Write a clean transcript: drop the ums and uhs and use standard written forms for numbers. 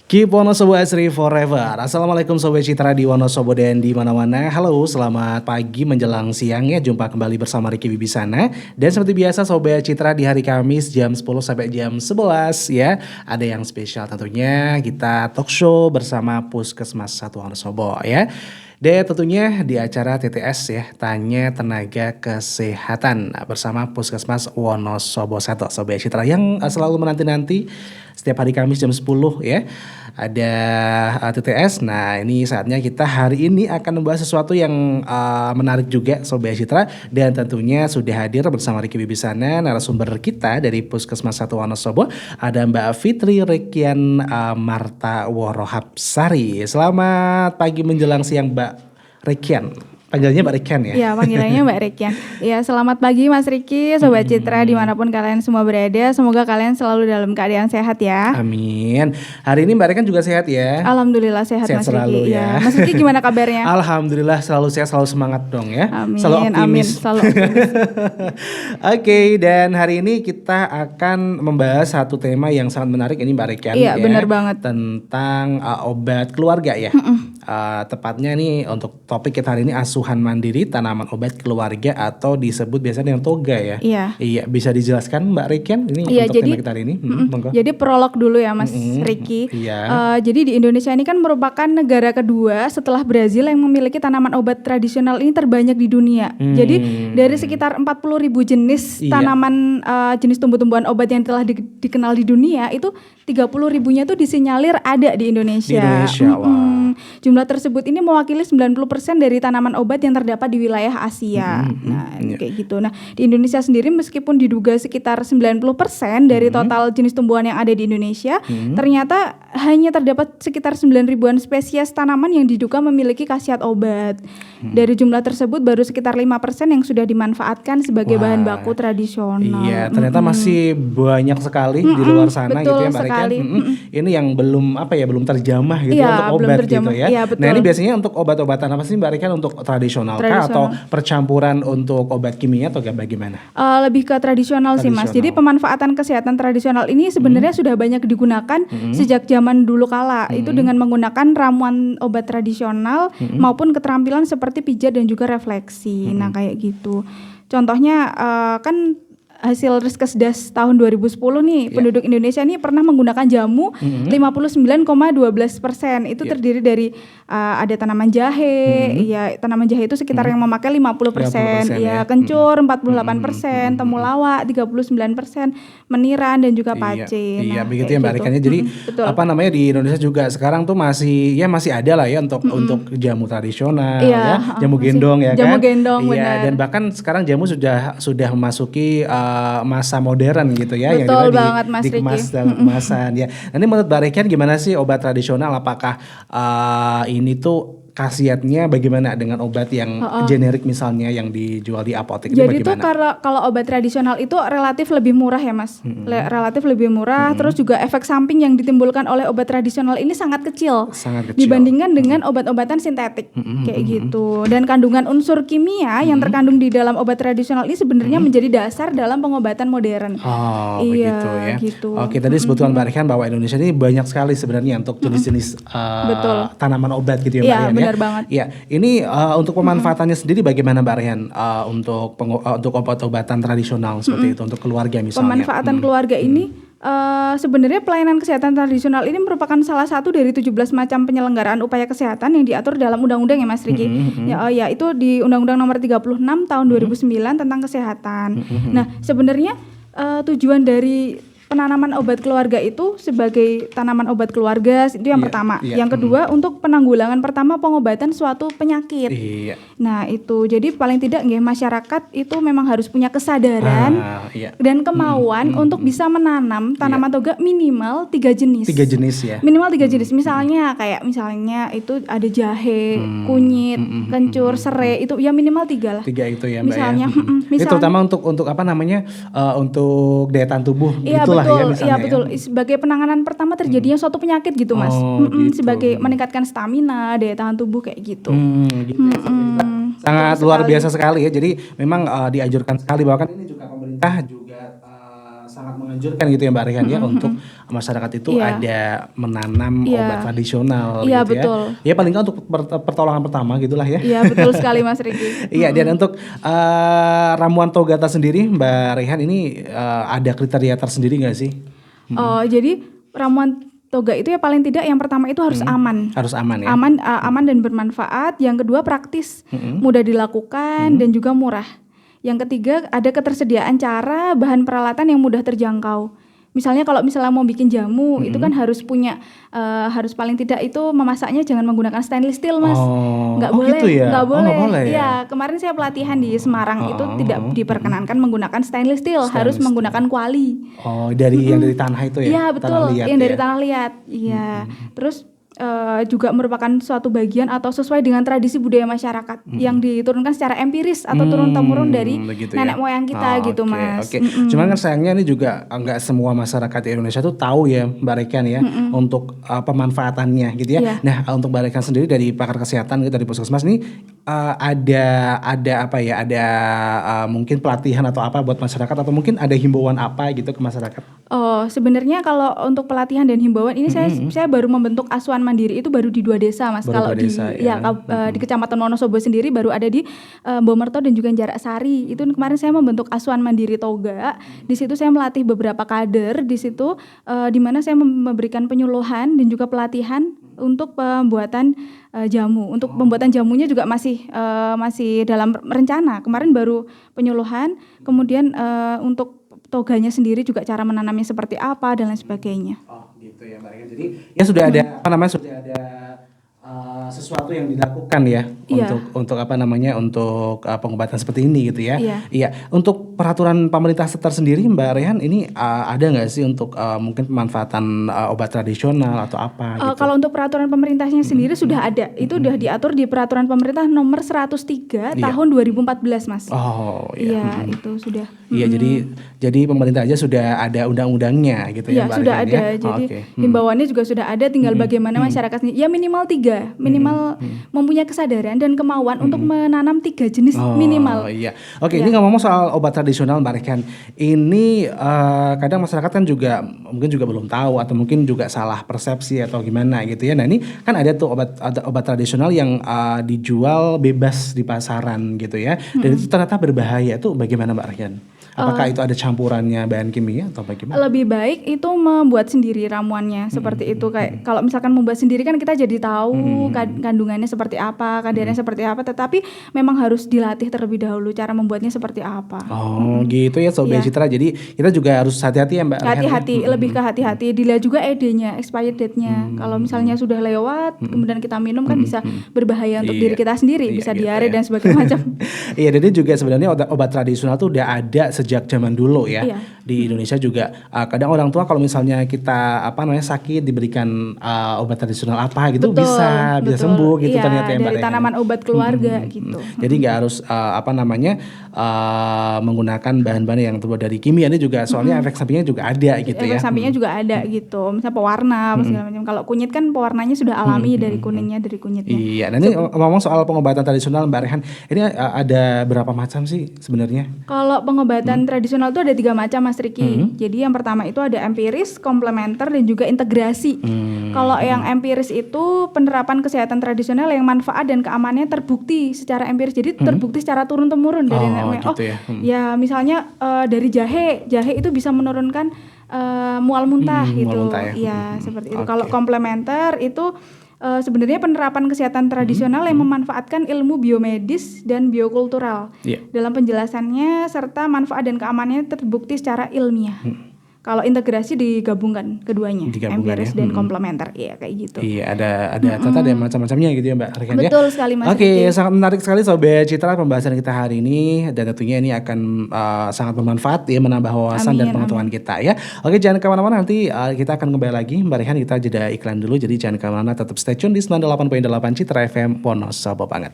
Keep Wonosobo Asri Forever. Assalamualaikum Sobat Citra di Wonosobo dan di mana-mana. Halo, selamat pagi menjelang siang ya. Jumpa kembali bersama Ricky Wibisana. Dan seperti biasa Sobat Citra di hari Kamis jam 10 sampai jam 11 ya. Ada yang spesial tentunya kita talk show bersama Puskesmas 1 Wonosobo ya. Dan tentunya di acara TTS ya, Tanya Tenaga Kesehatan bersama Puskesmas Wonosobo 1 Sobat Citra yang selalu menanti-nanti setiap hari Kamis jam 10 ya. Ada TTS. Nah, ini saatnya kita hari ini akan membahas sesuatu yang menarik juga Sobat Citra, dan tentunya sudah hadir bersama Ricky Wibisana narasumber kita dari Puskesmas 1 Wonosobo, ada Mbak Fitri Rekian Marta Worohapsari. Selamat pagi menjelang siang Mbak Rekian. Panggilannya Mbak Rekian ya? Iya, panggilannya Mbak Rekian. Ya, selamat pagi Mas Ricky, Sobat Citra dimanapun kalian semua berada. Semoga kalian selalu dalam keadaan sehat ya. Amin. Hari ini Mbak Rekian juga sehat ya? Alhamdulillah sehat Mas selalu Ricky. ya. Mas Ricky gimana kabarnya? Alhamdulillah selalu sehat, selalu semangat dong ya. Amin, selalu optimis. amin, selalu optimis. Oke, dan hari ini kita akan membahas satu tema yang sangat menarik ini Mbak Rekian. Iya, ya, benar banget. Tentang obat keluarga ya. Tepatnya nih untuk topik kita hari ini asuhan mandiri tanaman obat keluarga atau disebut biasanya dengan toga ya. Iya, bisa dijelaskan Mbak Rekian ini untuk tema kita hari ini? Monggo. Jadi prolog dulu ya Mas Ricky. Iya. Jadi di Indonesia ini kan merupakan negara kedua setelah Brazil yang memiliki tanaman obat tradisional ini terbanyak di dunia. Jadi dari sekitar 40.000 jenis tanaman jenis tumbuh-tumbuhan obat yang telah dikenal di dunia, itu 30.000-nya tuh disinyalir ada di Indonesia. Di Indonesia, wah. Jumlah tersebut ini mewakili 90% dari tanaman obat yang terdapat di wilayah Asia. Kayak gitu. Nah, di Indonesia sendiri meskipun diduga sekitar 90% dari total jenis tumbuhan yang ada di Indonesia, ternyata hanya terdapat sekitar 9.000-an spesies tanaman yang diduga memiliki khasiat obat. Dari jumlah tersebut baru sekitar 5% yang sudah dimanfaatkan sebagai bahan baku tradisional. Iya, ternyata masih banyak sekali di luar sana gitu ya Mbak Rekian. Ini yang belum terjamah gitu untuk obat gitu ya. Iya, Nah, ini biasanya untuk obat-obatan apa sih Mbak Rekian, untuk tradisional kah atau percampuran untuk obat kimia atau bagaimana? Lebih ke tradisional sih Mas. Jadi pemanfaatan kesehatan tradisional ini sebenarnya sudah banyak digunakan sejak zaman dulu kala. Itu dengan menggunakan ramuan obat tradisional maupun keterampilan seperti pijat dan juga refleksi. Nah, kayak gitu. Contohnya kan hasil Riskesdas tahun 2010 nih, penduduk Indonesia nih pernah menggunakan jamu 59,12%. Itu terdiri dari ada tanaman jahe, ya tanaman jahe itu sekitar yang memakai 50%, ya kencur 48%, temulawak 39%, meniran dan juga pace. Iya, begitu ya Mbak Rekian. Jadi di Indonesia juga sekarang tuh masih ada lah ya untuk jamu tradisional ya, jamu gendong ya kan. Jamu gendong benar. Dan bahkan sekarang jamu sudah memasuki masa modern gitu ya. Betul yang banget Mas dikemas Ricky. dalam kemasan ya. Nanti menurut Mbak Rekian gimana sih obat tradisional, apakah ini tuh khasiatnya bagaimana dengan obat yang generik misalnya yang dijual di apotek? Jadi itu kalau obat tradisional itu relatif lebih murah ya Mas. Relatif lebih murah, terus juga efek samping yang ditimbulkan oleh obat tradisional ini sangat kecil. Dibandingkan dengan obat-obatan sintetik kayak gitu. Dan kandungan unsur kimia yang terkandung di dalam obat tradisional ini sebenarnya menjadi dasar dalam pengobatan modern. Begitu ya. Gitu. Oke, tadi sebutkan Mbak Rekian bahwa Indonesia ini banyak sekali sebenarnya untuk jenis-jenis tanaman obat gitu ya Mbak Rekian. Benar banget. Ya, ini untuk pemanfaatannya sendiri bagaimana Mbak Rehan untuk obat-obatan tradisional seperti itu untuk keluarga misalnya? Pemanfaatan keluarga ini sebenarnya pelayanan kesehatan tradisional ini merupakan salah satu dari 17 macam penyelenggaraan upaya kesehatan yang diatur dalam undang-undang ya Mas Ricky. Ya itu di Undang-Undang Nomor 36 Tahun 2009 tentang kesehatan. Nah, sebenarnya tujuan dari penanaman obat keluarga itu sebagai tanaman obat keluarga itu yang pertama. Yang kedua untuk penanggulangan pertama pengobatan suatu penyakit. Nah itu jadi paling tidak nggih masyarakat itu memang harus punya kesadaran dan kemauan untuk bisa menanam tanaman toga minimal 3 jenis. 3 jenis ya. Minimal 3 jenis. Misalnya itu ada jahe, kunyit, kencur, serai itu ya minimal 3 lah. 3 itu ya Mbak. Misalnya, ini terutama untuk apa namanya untuk daya tahan tubuh Betul, ya misalnya. Iya betul. Sebagai penanganan pertama terjadinya suatu penyakit gitu Mas. Gitu. Sebagai meningkatkan stamina, daya tahan tubuh kayak gitu. Gitu ya, sangat luar biasa sekali ya. Jadi memang dianjurkan sekali, bahwa kan ini juga pemerintah juga sangat menganjurkan gitu ya Mbak Rehan ya untuk masyarakat itu ada menanam obat tradisional Iya, gitu betul. ya. Ya paling nggak untuk pertolongan pertama gitulah ya. Iya, betul sekali Mas Riki. Iya, dan untuk ramuan Togata sendiri Mbak Rehan ini ada kriteria tersendiri nggak sih? Oh, jadi ramuan toga itu ya paling tidak yang pertama itu harus aman. Harus aman ya. Aman dan bermanfaat. Yang kedua praktis, mudah dilakukan dan juga murah. Yang ketiga ada ketersediaan cara, bahan peralatan yang mudah terjangkau. Misalnya kalau mau bikin jamu itu kan harus punya harus paling tidak itu memasaknya jangan menggunakan stainless steel Mas. Nggak boleh, gitu ya? nggak boleh. Nggak boleh ya? Iya, kemarin saya pelatihan di Semarang itu tidak diperkenankan menggunakan stainless steel, harus menggunakan kuali. Oh, yang dari tanah itu ya? Iya betul, Tanah liat yang dari ya? tanah liat. Iya. Terus juga merupakan suatu bagian atau sesuai dengan tradisi budaya masyarakat yang diturunkan secara empiris atau turun-temurun dari nenek moyang kita gitu Mas. Oke. Cuman kan sayangnya ini juga nggak semua masyarakat di Indonesia tuh tahu ya Mbak Rekan ya untuk pemanfaatannya gitu ya. Iya. Nah untuk Mbak Rekan sendiri dari pakar kesehatan gitu, dari puskesmas ini ada apa ya? Ada mungkin pelatihan atau apa buat masyarakat atau mungkin ada himbauan apa gitu ke masyarakat? Oh sebenarnya kalau untuk pelatihan dan himbauan ini saya baru membentuk asuhan mandiri itu baru di 2 desa Mas. Baru Kalau 2 desa, di Kecamatan Wonosobo sendiri baru ada di Bomerto dan juga Jarak Sari. Itu kemarin saya membentuk asuhan mandiri toga. Di situ saya melatih beberapa kader di situ di mana saya memberikan penyuluhan dan juga pelatihan untuk pembuatan jamu. Untuk pembuatan jamunya juga masih dalam rencana. Kemarin baru penyuluhan, kemudian untuk toganya sendiri juga cara menanamnya seperti apa dan lain sebagainya. Oh gitu ya Mbak Rekan. Jadi ya sudah ada sudah ada sesuatu yang dilakukan ya untuk untuk pengobatan seperti ini gitu ya. Iya. Untuk peraturan pemerintah tersendiri Mbak Rehan ini ada nggak sih untuk mungkin pemanfaatan obat tradisional atau apa gitu? Kalau untuk peraturan pemerintahnya sendiri sudah ada. Itu sudah diatur di peraturan pemerintah nomor 103 tahun 2014 Mas. Oh iya. Iya itu sudah. Iya jadi pemerintah aja sudah ada undang-undangnya gitu ya Mbak sudah Rehan, ada. ya? Jadi himbauannya juga sudah ada. Tinggal bagaimana masyarakat ya minimal 3 mempunyai kesadaran dan kemauan untuk menanam 3 jenis minimal. Iya. Oke, ini ngomong soal obat tradisional Mbak Rekan. Ini kadang masyarakat kan juga mungkin juga belum tahu atau mungkin juga salah persepsi atau gimana gitu ya. Nah, ini kan ada tuh obat tradisional yang dijual bebas di pasaran gitu ya. Dan itu ternyata berbahaya. Itu bagaimana Mbak Rekan? Apakah itu ada campurannya bahan kimia atau bagaimana? Lebih baik itu membuat sendiri ramuannya seperti itu. Kayak kalau misalkan membuat sendiri kan kita jadi tahu kandungannya seperti apa, kadarnya seperti apa, tetapi memang harus dilatih terlebih dahulu cara membuatnya seperti apa. Oh, gitu ya Sobat Citra. Jadi kita juga harus hati-hati ya Mbak. Hati-hati, lebih ke hati-hati. Dilihat juga ED-nya, expired date-nya. Kalau misalnya sudah lewat, kemudian kita minum kan bisa berbahaya untuk diri kita sendiri, bisa diare dan sebagainya macam. Iya, jadi juga sebenarnya obat tradisional tuh udah ada sejak zaman dulu ya. Di Indonesia juga kadang orang tua kalau misalnya kita sakit diberikan obat tradisional apa gitu bisa sembuh gitu ternyata ya Mbak. Dari tanaman obat keluarga gitu. Jadi nggak harus menggunakan bahan-bahan yang terbuat dari kimia. Ini juga soalnya efek sampingnya juga ada gitu ya. Efek sampingnya juga ada gitu. Misalnya pewarna segala macam. Kalau kunyit kan pewarnanya sudah alami dari kuningnya, dari kunyitnya. Iya. Nanti ngomong soal pengobatan tradisional Mbak Rehan, ini ada berapa macam sih sebenarnya? Kalau pengobatan tradisional itu ada 3 macam Mas Riki. Jadi yang pertama itu ada empiris, komplementer dan juga integrasi. Kalau yang empiris itu penerapan kesehatan tradisional yang manfaat dan keamanannya terbukti secara empiris. Jadi terbukti secara turun-temurun dari nenek. Gitu ya misalnya dari jahe itu bisa menurunkan mual muntah gitu. Mual muntah, ya seperti itu. Kalau komplementer itu sebenarnya penerapan kesehatan tradisional yang memanfaatkan ilmu biomedis dan biokultural dalam penjelasannya serta manfaat dan keamanannya terbukti secara ilmiah. Kalau integrasi digabungkan keduanya, empiris dan komplementer, iya kayak gitu. Iya, ada ternyata ada macam-macamnya gitu ya Mbak Rekan ya. Betul sekali Mas. Oke, sangat menarik sekali Sobat Citra pembahasan kita hari ini, dan tentunya ini akan sangat bermanfaat ya, menambah wawasan dan pengetahuan kita ya. Oke, jangan kemana-mana, nanti kita akan kembali lagi Mbak Rehan, kita jeda iklan dulu, jadi jangan kemana-mana, tetap stay tune di 98.8 Citra FM Wonosobo banget.